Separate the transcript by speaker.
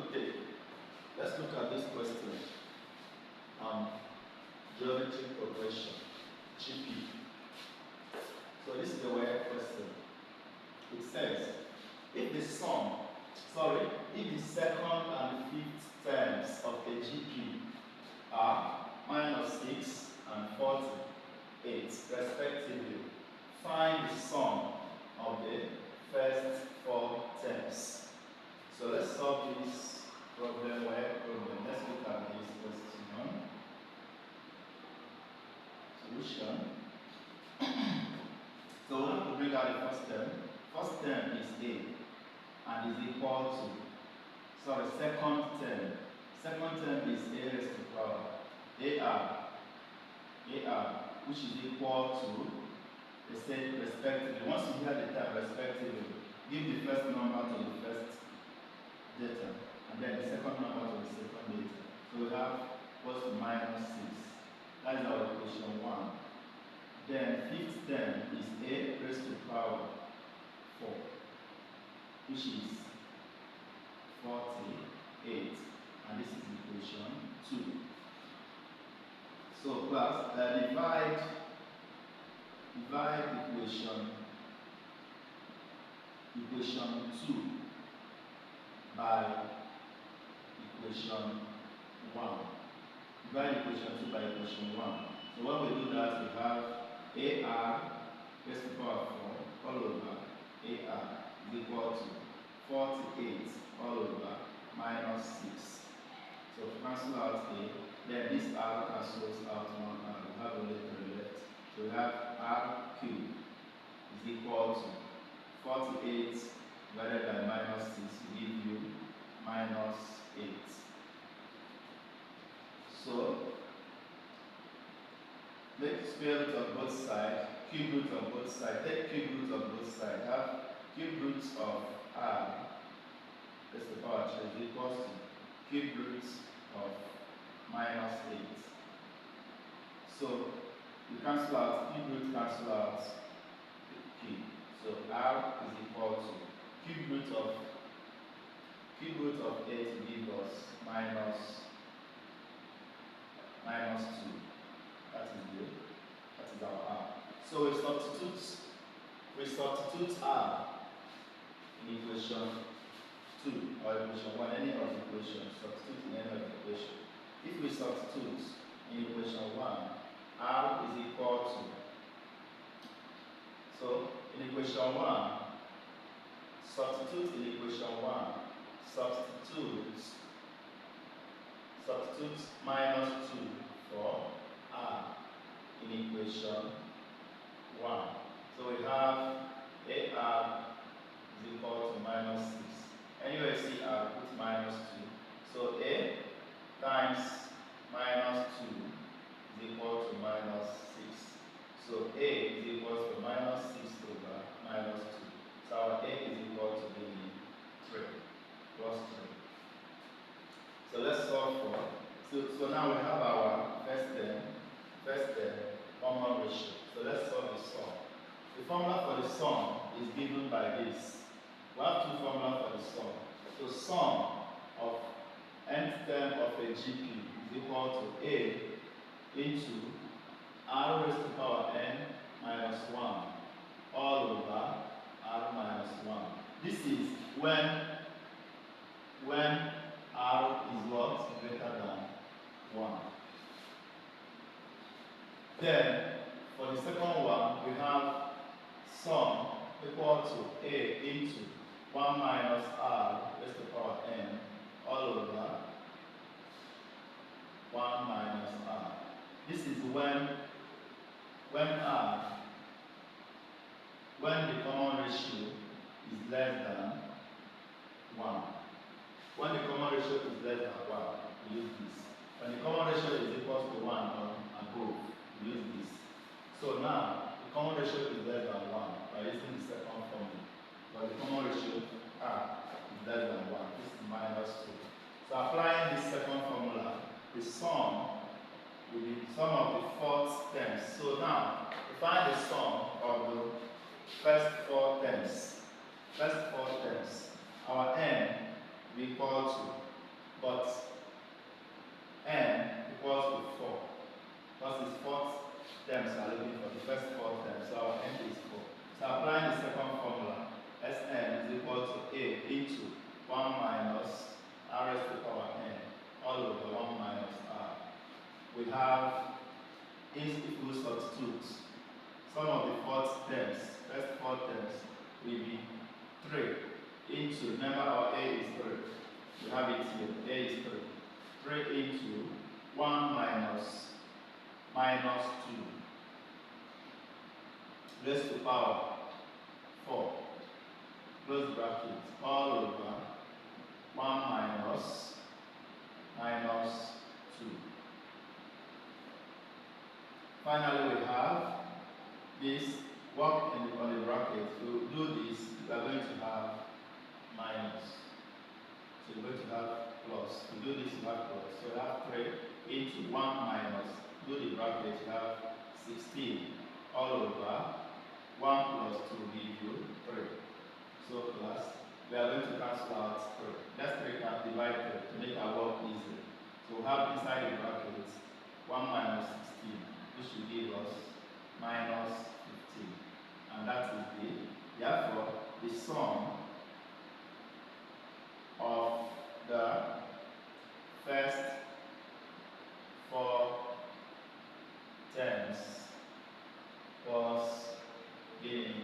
Speaker 1: Okay, let's look at this question. Geometric progression, GP. So this is the way question. It says, if the second and fifth terms of a GP are -6 and 48 respectively, find the sum of the first 4 terms. So let's solve this problem. Let's look at this question. Solution. So we have to bring out the first term. First term is A and is equal to, second term. Second term is A raised to power AR, which is equal to, they say respectively. Once you hear the term respectively, give the first number to the first data, and then the second number to the second data. So we have equals to -6. That is our equation 1. Then fifth term is A raised to power 4, which is 48, and this is equation 2. So class, divide equation 2 by equation 1. Divide equation 2 by equation 1. So when we do that, we have AR raised to power 4 all over AR is equal to 48 all over -6. So cancel out A, then this R cancels out 1 R. We have only 3 left. So we have R cubed is equal to 48 divided by -6 will give you -8. So make square root of both sides, cube root of both sides. Take cube root of both sides. Have cube root of R raised to power 3 is equals to cube root of -8. So you cancel out, cube root cancel out cube. So R is equal to cube root of 8 will give us -2. That is our R. So we substitute R in equation 2 or equation 1, any of the equations, substitute in any of the equation. If we substitute in equation 1, R is equal to, so in equation 1, substitute -2 for R in equation 1. So we have AR is equal to -6. Anywhere you see R, put -2. So A times -2 is equal to -6. So A is equal to -6 over -2. So our A is equal to the 3 plus 3. So let's solve for. So now we have our first term, common ratio. So let's solve the sum. The formula for the sum is given by this. We have 2 formulas for the sum. So sum of nth term of a GP is equal to A into R raised to power n minus 1 all over R minus 1. This is when R is what? Greater than 1. Then for the second one, we have sum equal to A into 1 minus R raised to power n all over 1 minus R. This is when the common ratio is less than 1. When the common ratio is less than 1, we use this. When the common ratio is equal to 1 or above, we use this. So now, the common ratio is less than 1 by using the second formula. But the common ratio R is less than 1. This is -2. So applying this second formula, the sum will be sum of the 4th terms. So now, to find the sum of the first 4 terms, our n will be equal to we have, if we substitute some of the first four terms will be 3 into, remember our A is 3. We have it here, A is 3. 3 into 1 minus 2 raised to power 4, close bracket, all over 1 minus 2. Finally, we have this work on the bracket. To do this, we are going to have minus. So we're going to have plus. To do this, you have plus. So you have 3 into 1 minus. Do the bracket, you have 16 all over 1 plus 2 will give you 3. So plus, we are going to cancel out 3. Let's divide 3 to make our work easy. So we have inside the bracket 1 minus 16, which will give us minus 15. And that is therefore, the sum of the first 4 terms was given